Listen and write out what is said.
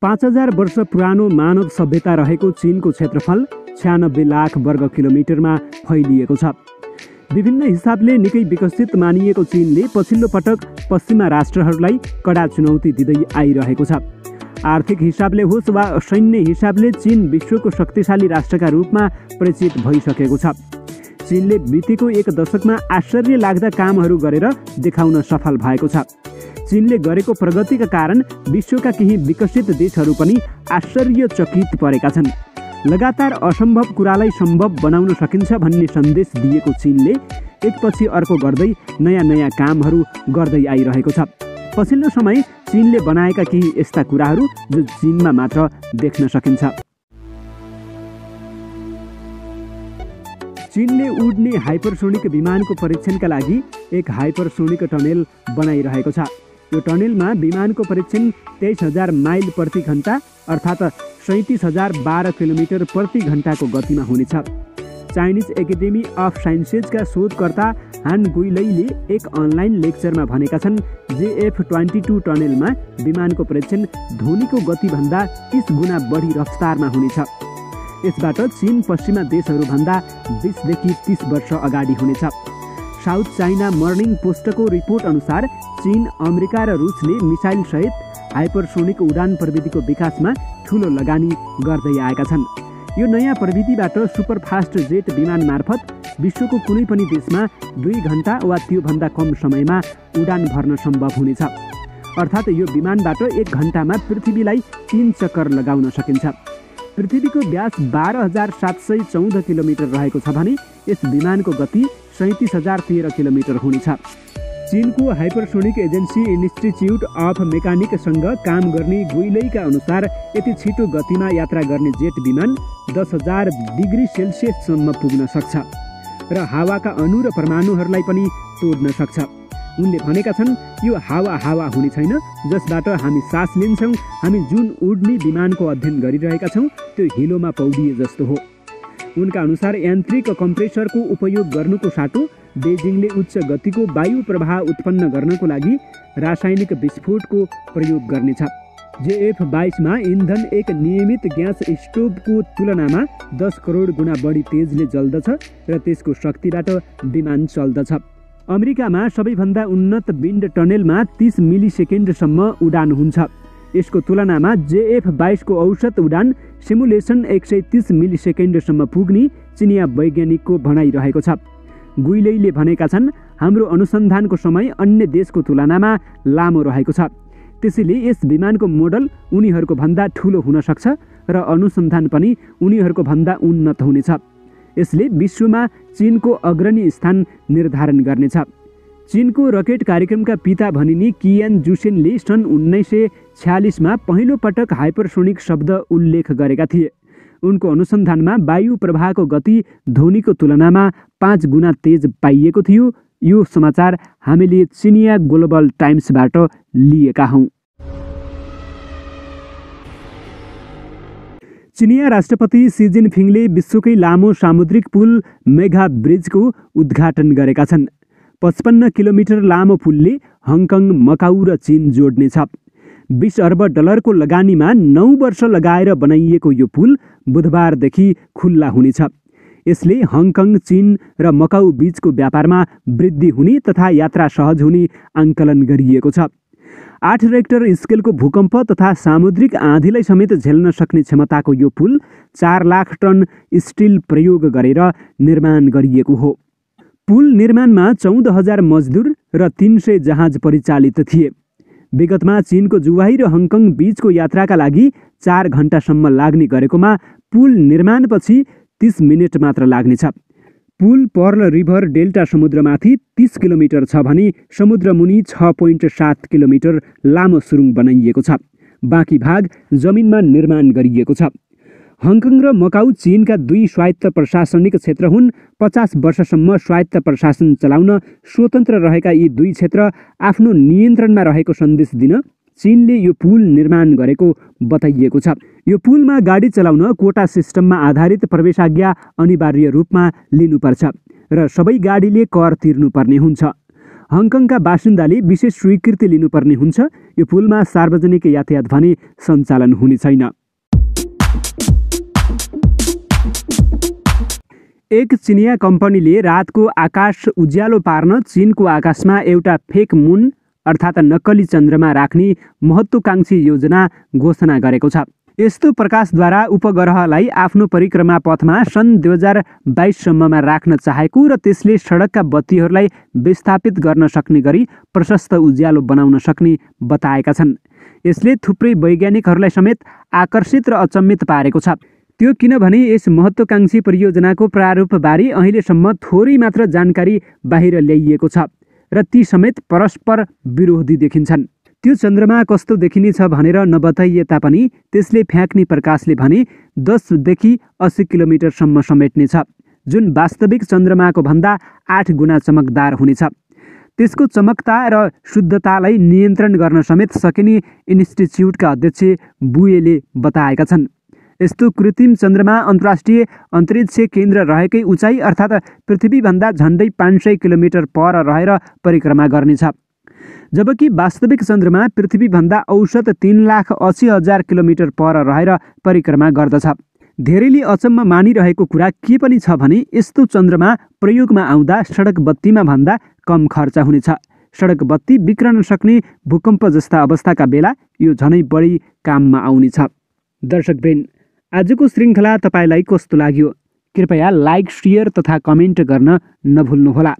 5000 वर्ष पुरानो मानव सभ्यता रहेको चीनको क्षेत्रफल 96 लाख वर्ग किलोमिटरमा फैलिएको छ। विभिन्न हिसाबले निकै विकसित मानिएको चीनले पछिल्लो पटक पश्चिमा राष्ट्रहरूलाई कडा चुनौती दिँदै आइरहेको छ। आर्थिक हिसाबले होस् वा सैन्य हिसाबले चीन विश्वको शक्तिशाली राष्ट्रका रूपमा परिचित भइसकेको छ। चीनले बितेको एक दशकमा आश्चर्य लाग्दा कामहरू गरेर देखाउन सफल भएको छ। चीनले गरेको प्रगतिका कारण विश्वका केही विकसित देशहरू पनि आश्चर्यचकित परेका छन्। लगातार असम्भव कुरालाई सम्भव बनाउन सकिन्छ भन्ने सन्देश दिएको चीनले एकपछि अर्को गर्दै नयाँ नयाँ कामहरू गर्दै आइरहेको छ। पछिल्लो समय चीनले बनाएका केही यस्ता कुराहरू जो चीनमा मात्र देख्न सकिन्छ। चीनले उड्ने हाइपरसोनिक विमानको परीक्षणका लागि एक हाइपरसोनिक टनेल बनाइरहेको छ। यो टनेलमा विमानको परीक्षण 23,000 माइल प्रति घण्टा अर्थात् 37,012 किलोमिटर प्रति घण्टाको गतिमा हुनेछ। चाइनिज एकाडेमी अफ साइन्सेसका शोधकर्ता हान गुइलैले एक अनलाइन लेक्चरमा भनेका छन् JF-22 टनेलमा विमानको परीक्षण ध्वनिको गतिभन्दा 30 गुणा बढी रफ्तारमा हुनेछ। यसबाट चीन पश्चिमा देशहरूभन्दा 20 देखि 30 वर्ष अगाडि हुनेछ। साउथ चाइना मर्निङ पोस्टको रिपोर्ट अनुसार चीन, अमेरिका र रुसले मिसाइल सहित हाइपरसोनिक उडान प्रविधिको विकासमा ठूलो लगानी गर्दै आएका छन्। यो नयाँ प्रविधिबाट सुपरफास्ट जेट विमान मार्फत विश्वको कुनै पनि देशमा 2 घण्टा वा त्योभन्दा कम समयमा उडान भर्न सम्भव हुनेछ। अर्थात् यो विमानबाट 1 घण्टामा पृथ्वीलाई 3 चक्कर लगाउन सकिन्छ। पृथ्वीको व्यास 12,714 किलोमिटर रहेको छ भने यस विमानको गति 37,013 किलोमिटर हुनेछ। चीनको हाइपरसोनिक एजेन्सी इन्स्टिच्युट अफ मेकानिकसँग काम गर्ने गुइलैका अनुसार यति छिटो गतिमा यात्रा गर्ने जेट विमान 10,000 डिग्री सेल्सियससम्म पुग्न सक्छ र हावाका अणु र परमाणुहरूलाई पनि तोड्न सक्छ। उनले भनेका छन् यो हावा हुने छैन जसबाट हामी सास लिन्छौँ। हामी जुन उड्ने विमानको अध्ययन गरिरहेका छौँ त्यो हिलोमा पौडिए जस्तो हो। उनका अनुसार यान्त्रिक कम्प्रेसरको उपयोग गर्नुको साटो बेजिङले उच्च गतिको वायु प्रवाह उत्पन्न गर्नको लागि रासायनिक विस्फोटको प्रयोग गर्नेछ। JF-22 मा इन्धन एक नियमित ग्यास स्टोभको तुलनामा 10 करोड गुणा बढी तेजले जल्दछ र त्यसको शक्तिबाट विमान चल्दछ। अमेरिकामा सबैभन्दा उन्नत विन्ड टनेलमा 30 मिलिसेकेन्डसम्म उडान हुन्छ। यसको तुलनामा JF-22 को औसत उडान सिमुलेसन 130 मिलिसेकेन्डसम्म पुग्ने चिनिया वैज्ञानिकको भनाइरहेको छ। गुइलैले भनेका छन् हाम्रो अनुसन्धानको समय अन्य देशको तुलनामा लामो रहेको छ। त्यसैले यस विमानको मोडल उनीहरूको भन्दा ठूलो हुन सक्छ र अनुसन्धान पनि उनीहरूको भन्दा उन्नत हुनेछ। यसले विश्वमा चीनको अग्रणी स्थान निर्धारण गर्नेछ। चीनको रकेट कार्यक्रमका पिता भनिने कियान जुसेनले सन् 1946 मा पहिलो पटक हाइपरसोनिक शब्द उल्लेख गरेका थिए। उनको अनुसन्धानमा वायु प्रवाहको गति ध्वनिको तुलनामा 5 गुणा तेज पाइएको थियो। यो समाचार हामीले चिनिया ग्लोबल टाइम्सबाट लिएका हौं। चिनिया राष्ट्रपति सी जिनपिङले विश्वकै लामो सामुद्रिक पुल मेगा ब्रिजको उद्घाटन गरेका छन्। 55 किलोमिटर लामो पुलले हङकङ, मकाउ र चीन जोड्नेछ। 20 अर्ब डलरको लगानीमा 9 वर्ष लगाएर बनाइएको यो पुल बुधबारदेखि खुल्ला हुनेछ। यसले हङकङ, चीन र मकाउ बीचको व्यापारमा वृद्धि हुने तथा यात्रा सहज हुने आंकलन गरिएको छ। 8 रेक्टर स्केलको भूकम्प तथा सामुद्रिक आँधीलाई समेत झेल्न सक्ने क्षमताको यो पुल 4 लाख टन स्टिल प्रयोग गरेर निर्माण गरिएको हो। पुल निर्माणमा 14,000 मजदुर र 300 जहाज परिचालित थिए। विगतमा चीनको जुवाई र हङकङ बीचको यात्राका लागि 4 घण्टासम्म लाग्ने गरेकोमा पुल निर्माणपछि 30 मिनेट मात्र लाग्नेछ। पुल पर्ल रिभर डेल्टा समुद्रमाथि 30 किलोमिटर छ भने समुद्रमुनि 6.7 किलोमिटर लामो सुरुङ बनाइएको छ। बाँकी भाग जमिनमा निर्माण गरिएको छ। हङकङ र मकाउ चीनका 2 स्वायत्त प्रशासनिक क्षेत्र हुन्। 50 वर्षसम्म स्वायत्त प्रशासन चलाउन स्वतन्त्र रहेका यी 2 क्षेत्र आफ्नो नियन्त्रणमा रहेको सन्देश दिन चीनले यो पुल निर्माण गरेको बताइएको छ। यो पुलमा गाडी चलाउन कोटा सिस्टममा आधारित प्रवेशाज्ञा अनिवार्य रूपमा लिनुपर्छ र सबै गाडीले कर तिर्नुपर्ने हुन्छ। हङकङका बासिन्दाले विशेष स्वीकृति लिनुपर्ने हुन्छ। यो पुलमा सार्वजनिक यातायात भने सञ्चालन हुने छैन। एक चिनिया कम्पनीले रातको आकाश उज्यालो पार्न चीनको आकाशमा एउटा फेक मुन अर्थात् नक्कली चन्द्रमा राख्ने महत्त्वकांक्षी योजना घोषणा गरेको छ। यस्तो प्रकाशद्वारा उपग्रहलाई आफ्नो परिक्रमा पथमा सन् 2022 सम्ममा राख्न चाहेको र त्यसले सडकका बत्तीहरूलाई विस्थापित गर्न सक्ने गरी प्रशस्त उज्यालो बनाउन सक्ने बताएका छन्। यसले थुप्रै वैज्ञानिकहरूलाई समेत आकर्षित र अचम्मित पारेको छ। त्यो किनभने यस महत्त्वकांक्षी परियोजनाको प्रारूपबारे अहिलेसम्म थोरै मात्र जानकारी बाहिर ल्याइएको छ र ती समेत परस्पर विरोधी देखिन्छन्। त्यो चन्द्रमा कस्तो देखिनेछ भनेर नबताइए तापनि त्यसले फ्याँक्ने प्रकाशले भने 10 देखि 80 किलोमिटरसम्म समेट्नेछ, जुन वास्तविक चन्द्रमाको भन्दा 8 गुणा चमकदार हुनेछ। त्यसको चमकता र शुद्धतालाई नियन्त्रण गर्न समेत सकिने इन्स्टिच्युटका अध्यक्ष बुएले बताएका छन्। यस्तो कृत्रिम चन्द्रमा अन्तर्राष्ट्रिय अन्तरिक्ष केन्द्र रहेकै उचाइ अर्थात् पृथ्वीभन्दा झन्डै 500 किलोमिटर पर रहेर परिक्रमा गर्नेछ, जबकि वास्तविक चन्द्रमा पृथ्वीभन्दा औसत 3,80,000 किलोमिटर पर रहेर परिक्रमा गर्दछ। धेरैले अचम्म मानिरहेको कुरा के पनि छ भने यस्तो चन्द्रमा प्रयोगमा आउँदा सडक बत्तीमा भन्दा कम खर्च हुनेछ। सडक बत्ती बिग्रन सक्ने भूकम्प जस्ता अवस्थाका बेला यो झनै बढी काममा आउनेछ। दर्शकवृन्द, आजको श्रृङ्खला तपाईँलाई कस्तो लाग्यो? कृपया लाइक, सेयर तथा कमेन्ट गर्न नभुल्नुहोला।